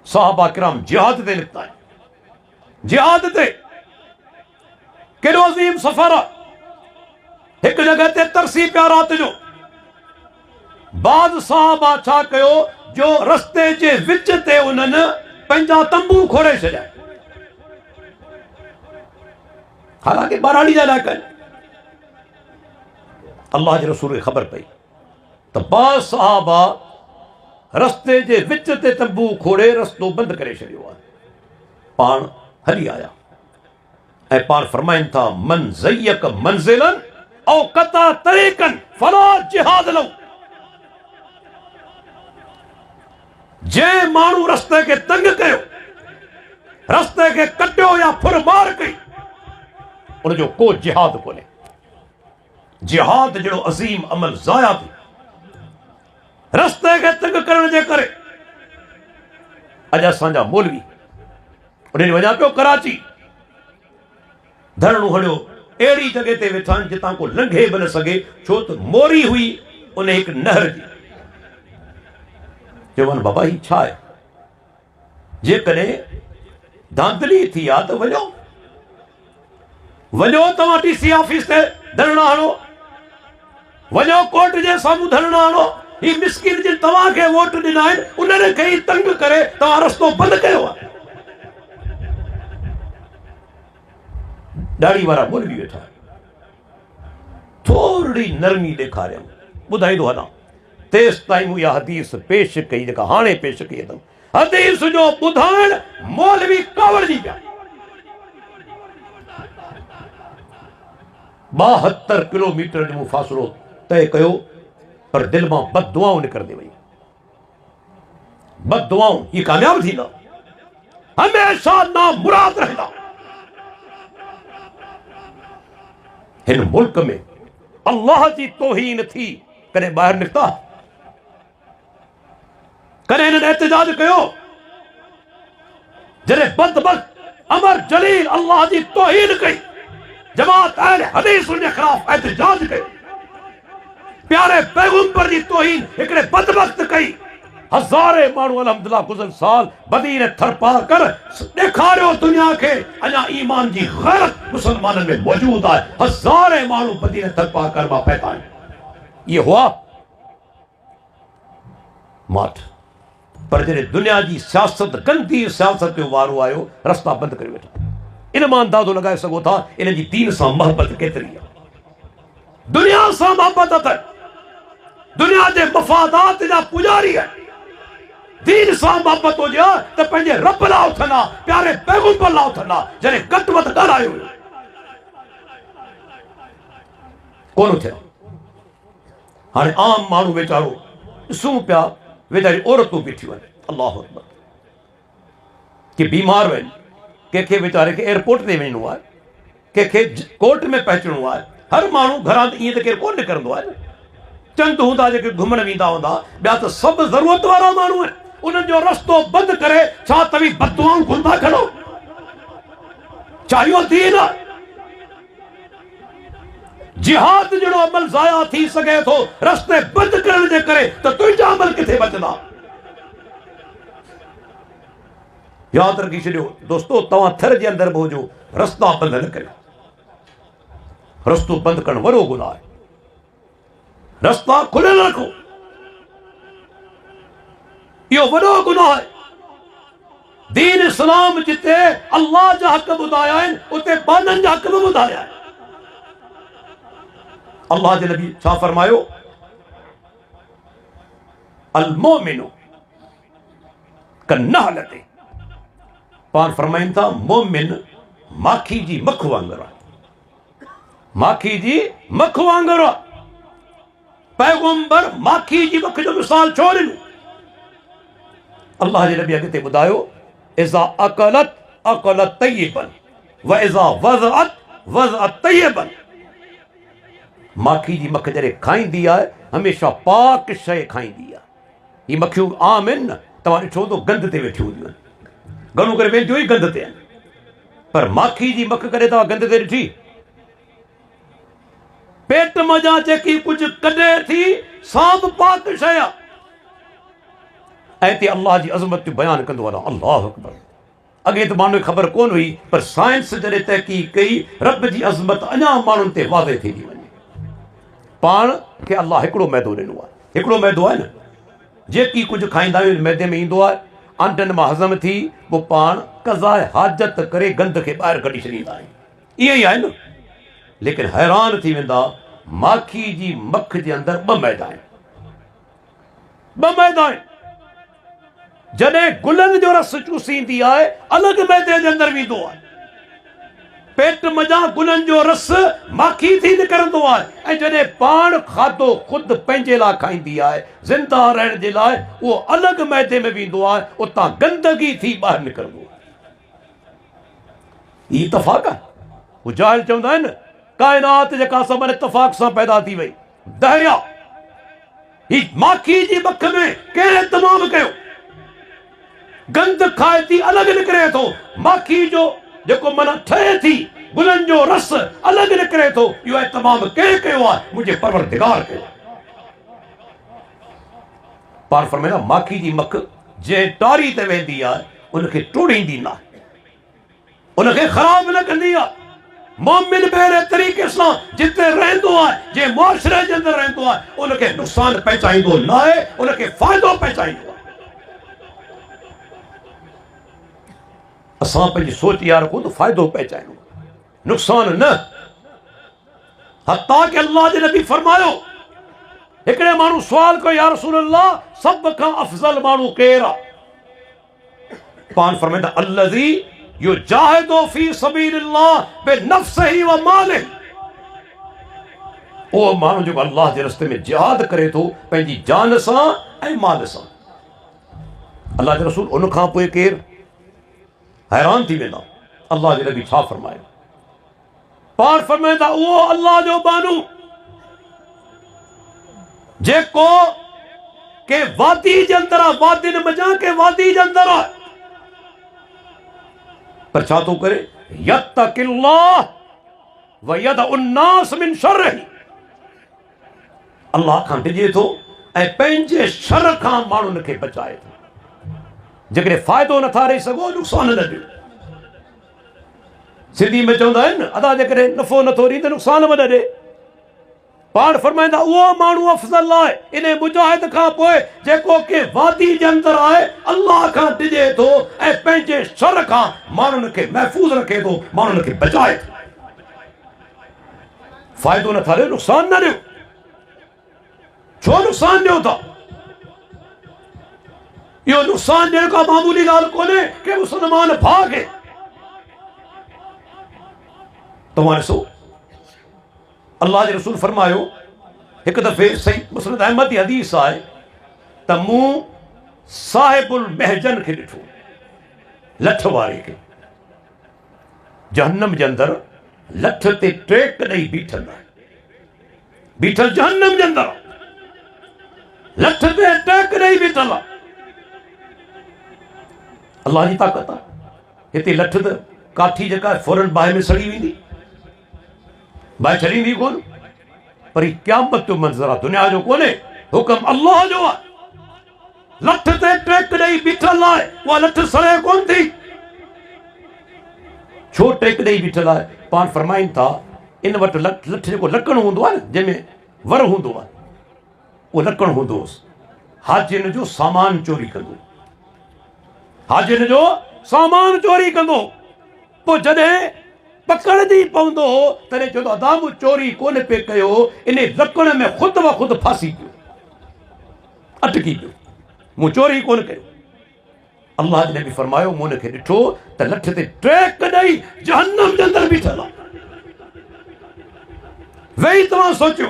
सहाबा किराम जिहाद ते निकता है, जिहाद ते केड़ो अजीम सफर एक जगह ते तरसी पिया रात जो। बाद सहाबा छा कयो जो रस्ते जे विच ते उन्हनि पंहिंजा तंबू खोड़े छॾिया, हालांकि बराड़ी जा इलाइक़ा आहिनि। अल्लाह जे रसूल खे ख़बर पई त बाद सहाबा रस्ते जे विच ते तंबू खोड़े रस्तो बंदि करे छॾियो आहे। पाण हली आया ऐं पाण फरमाइनि था मन ज़य्यक मंज़िलन औ क़ता तरीक़न फला जिहाद लहू। जंहिं माण्हू रस्ते खे तंग कयो, रस्ते खे कटियो या फुर मार कई, उनजो को जिहाद कोन्हे। जिहाद जहिड़ो अज़ीम अमल ज़ाया थी रस्ते खे तंग करण जे करे। अॼु असांजा मौलवी उन्हनि वञा पियो कराची, धरणो हणियो अहिड़ी जॻह ते वेठा आहिनि जितां को लंघे बि न सघे, छो त मोरी हुई उन हिकु नहर जी। चवनि बाबा ही छा आहे? जेकॾहिं धांधली थी आहे त वञो वञो, तव्हां टीसी ऑफिस ते धरणा हणो, वञो कोर्ट जे साम्हूं धरणा हणो। ही मिस्किन जिन तव्हांखे वोट ॾिना आहिनि उन्हनि खे ई तंग करे तव्हां रस्तो बंदि कयो आहे। दाढ़ी वारा मौलवी वेठा, थोरी नरमी ॾेखारियऊं, ॿुधाईंदो हलां तेसि ताईं मूं इहा हदीस पेश कई जेका हाणे पेश कई अथमि। हदीस जो ॿुधाइण मौलवी कावड़जी पिया। 72 किलोमीटर जो फ़ासिलो तय कयो, पर दिल मां बददुआऊं निकिरंदी वई। बददुआऊं ही कामयाब थींदा, हमेशा नामुराद रहंदा। हिन मुल्क में अल्लाह जी तौहीन थी कॾहिं ॿाहिरि निकिता? कॾहिं हिननि एहतजाज कयो? जॾहिं बदबख्त अमर जलील अल्लाह जी तौहीन कई, जमात अहले हदीस उनजे खिलाफ एहतजाज कयो, प्यारे पैगंबर जी तौहीन हिकिड़े बदबख्त कई। हज़ारे माण्हू अल्हम्दुलिल्लाह गुज़िरियल साल बदीन थरपार कर ॾेखारियो दुनिया खे अञा ईमान जी गैरत मुसलमाननि में मौजूद आहे। हज़ारे माण्हू बदीन थरपार कर मां पैदा आहिनि। ये हुआ माठ। पर जॾहिं दुनिया जी सियासत गंदी सियासत जो वारो आयो, रस्ता बंदि करे वेठा। इन मां अंदाज़ो लॻाए सघो था इन जी दीन सां मोहबत केतिरी आहे। दुनिया सां मोहबत अथनि, दुनिया जे मफ़ादात जा पुजारी आहिनि। दीन सां मोहबत हुजे त पंहिंजे रब लाइ उथंदा, प्यारे पैगंबर लाइ उथंदा। जॾहिं घटि वधि ॻाल्हायो कोन थिया। हाणे आम माण्हू वीचारो ॾिसूं पिया, वेचारी औरतूं बीठियूं आहिनि, अल्लाहु अकबर, कि बीमार आहिनि, कंहिंखे वीचारे खे एयरपोर्ट ते वञिणो आहे, कंहिंखे कोर्ट में पहुचणो आहे। हर माण्हू घरां त ईअं त केरु कोन निकिरंदो आहे न। चंद हूंदा जेके घुमण वेंदा हूंदा, ॿिया त सभु ज़रूरत वारा माण्हू आहिनि। उन्हनि जो रस्तो बंदि करे छा तव्हीं बददुआऊं घुरंदा खणो? छा इहो दीन आहे? जिहाद जहिड़ो अमल ज़ाया थी सघे थो रस्ते बंदि करण जे करे, त तुंहिंजा अमल किथे बचंदा? यादि रखी छॾियो दोस्तो, तव्हां थर जे अंदरि बि हुजो, रस्ता बंदि न कयो। रस्तो बंदि करणु वॾो गुनाह आहे। रस्ता खुलियल रखो, इहो वॾो गुनाह आहे। दीन इस्लाम जिते अल्लाह जा हक़ ॿुधाया आहिनि, उते बाननि जा हक़ बि ॿुधाया आहिनि। अल्लाह जे नबी छा फरमायो? अल मोमिनु कन्नहलते। पाण फरमाइनि था मोमिन माखी जी मख वांगुरु आहे। माखी जी मख वांगुरु आहे। पैगंबर माखी जी मख जो मिसाल छो ॾिनो? अल्लाह जे नबी अॻिते ॿुधायो, इज़ा अकलत अकलत तय्यबन व इज़ा वज़अत वज़अत तय्यबन। माखी जी मख जॾहिं खाईंदी आहे हमेशह पाक शइ खाईंदी आहे। ही मखियूं आम आहिनि न, तव्हां ॾिठो हूंदो गंद ते वेठियूं हूंदियूं आहिनि, घणो करे वेंदियूं ई गंद ते आहिनि। पर माखी जी मख कॾहिं तव्हां गंद ते ॾिठी? पेट मज़ा जेकी कुछ कढे थी सां बि पाक शइ आहे। ऐं ते अल्लाह जी अज़मत जो बयानु कंदो वञा। अल्लाहु अकबर। अॻे त माण्हू खे ख़बर कोन हुई, पर साइंस जॾहिं तहक़ीक़ कई, रब जी अज़मत अञा माण्हुनि ते वाज़े थी वञे। पाण खे अल्लाह हिकिड़ो मैदो ॾिनो आहे, हिकिड़ो मैदो आहे न, जेकी कुझु खाईंदा आहियूं मैदे में ईंदो आहे, आंटनि मां हज़म थी पोइ पाण क़ज़ाए हाजत करे गंद खे ॿाहिरि कढी छॾींदा आहियूं। ईअं ई आहे न। लेकिन हैरान थी वेंदा, माखी जी मख जे अंदरि ॿ मैदा आहिनि, ॿ मैदा आहिनि। जॾहिं गुलनि जो रस चूसींदी आहे, अलॻि मैदे जे अंदरि वेंदो आहे। पेट मज़ा गुलनि जो रस माखी थी निकिरंदो आहे, ऐं जॾहिं पाण खाधो ख़ुदि पंहिंजे लाइ खाईंदी आहे, ज़िंदा रहण जे लाइ, उहो अलॻि मैदे में वेंदो आहे, उतां गंदगी थी ॿाहिरि निकिरंदो आहे। ही इतफ़ाक़ आहे। हू जाहिल चवंदा आहिनि काइनात जेका सभु इतफ़ाक़ सां पैदा थी वई, दरिया ही माखी जी मख में कंहिं तमामु कयो, गंद खाए थी अलॻि निकिरे थो, माखी जो जेको माना ठहे थी गुलनि जो रस अलॻि निकिरे थो, इहो तमामु कंहिं कयो आहे? मुंहिंजे परवरदिगार कयो। पाण फरमाईंदा माखी जी मख जंहिं टारी ते वेंदी आहे उनखे टोड़ींदी न आहे, उनखे ख़राब न कंदी आहे। मोमिन ॿेड़े तरीक़े सां जिते रहंदो आहे, जंहिं मुआशिरे जे अंदरि रहंदो आहे, उनखे नुक़सानु पहुचाईंदो न आहे, उनखे फ़ाइदो पहुचाईंदो आहे। असां पंहिंजी सोच यार को त फ़ाइदो पहुचायूं, नुक़सानु न। हत्ता कि अल्लाह जे नबी फरमायो, हिकिड़े माण्हू सुवाल कयो, या रसूल अल्लाह, सभ खां अफ़ज़ल माण्हू केरु आहे? पाण फरमाईंदा अल्लज़ी युजाहिदु फी सबीलिल्लाह बिनफ्सिही व मालिही। उहो माण्हू जेको अल्लाह जे रस्ते में जिहाद करे थो पंहिंजी जान सां ऐं माल सां। अल्लाह जे रसूल उन खां पोइ केरु? हैरान थी वेंदा अल्लाह जे नबी छा फरमाए। पाण फरमाईंदा उहो अल्लाह जो बानू जेको के वादी जे अंदरि आहे, वादिन मजा के वादी जे अंदरि आहे, पर छा थो करे? यत्तकिल्लाह व यदउ अन्नास मिन शर्रिही। अल्लाह खां डिॼे थो ऐं पंहिंजे शर खां माण्हुनि खे बचाए थो। जेकॾहिं फ़ाइदो नथा ॾेई सघो, नुक़सानु न ॾियो। सिंधी में चवंदा आहिनि न, अदा जेकॾहिं नफ़ो नथो ॾे त नुक़सानु बि न ॾे। पाण फरमाईंदा उहो माण्हू अफ़ज़ल आहे इन मुजाहिद खां पोइ जेको के वादी जे अंदरि आहे, अल्लाह खां डिॼे थो ऐं पंहिंजे शर खां माण्हुनि खे महफ़ूज़ रखे थो, माण्हुनि खे बचाए थो। फ़ाइदो नथा ॾियो, नुक़सानु न ॾियो। छो नुक़सानु ॾियो था? इहो नुक़सानु ॾियण का मामूली ॻाल्हि कोन्हे कि मुस्लमान भाउ खे। तव्हां ॾिसो अल्लाह जे रसूल फरमायो, हिकु दफ़े सही मुस्नद अहमद जी हदीस आहे त मूं साहिबुल महजन खे ॾिठो, लठ वारे खे, जहन्नम जे अंदरि लठ ते ट्रेक ॾेई बीठल आहे, बीठल जहन्नम जे अंदरि लठ ते ट्रेक ॾेई बीठल आहे। अल्लाह जी ताक़त आहे। हिते लठ त काठी जेका आहे फौरन बाहि में सड़ी वेंदी, बाहि छॾींदी कोन, पर हीउ क़यामत जो मंज़र आहे, दुनिया जो कोन्हे, हुकुम अल्लाह जो आहे। लठ ते ट्रेक ॾेई बीठल आहे, उहा लठ सड़े कोन थी। छो ट्रेक ॾेई बीठल आहे? पाण फरमाइनि था इन वटि लठ जेको लकड़ हूंदो आहे न, जंहिंमें वर हूंदो आहे, उहो लकड़ हूंदो हुउसि। हाजिन जो सामान चोरी कंदो, हाजिन जो सामान चोरी कंदो। पोइ जॾहिं पकड़जी पवंदो हो तॾहिं चवंदो अदा मूं चोरी कोन पे कयो, इन लकड़ में ख़ुदि ब ख़ुदि फासी पियो, अटकी पियो, मूं चोरी कोन कयो। अल्लाह जे नबी फरमायो, मूं हुनखे ॾिठो त लठ ते ट्रेक ॾेई जहन्नम जे अंदरि बीठल आहे। वेही तव्हां सोचियो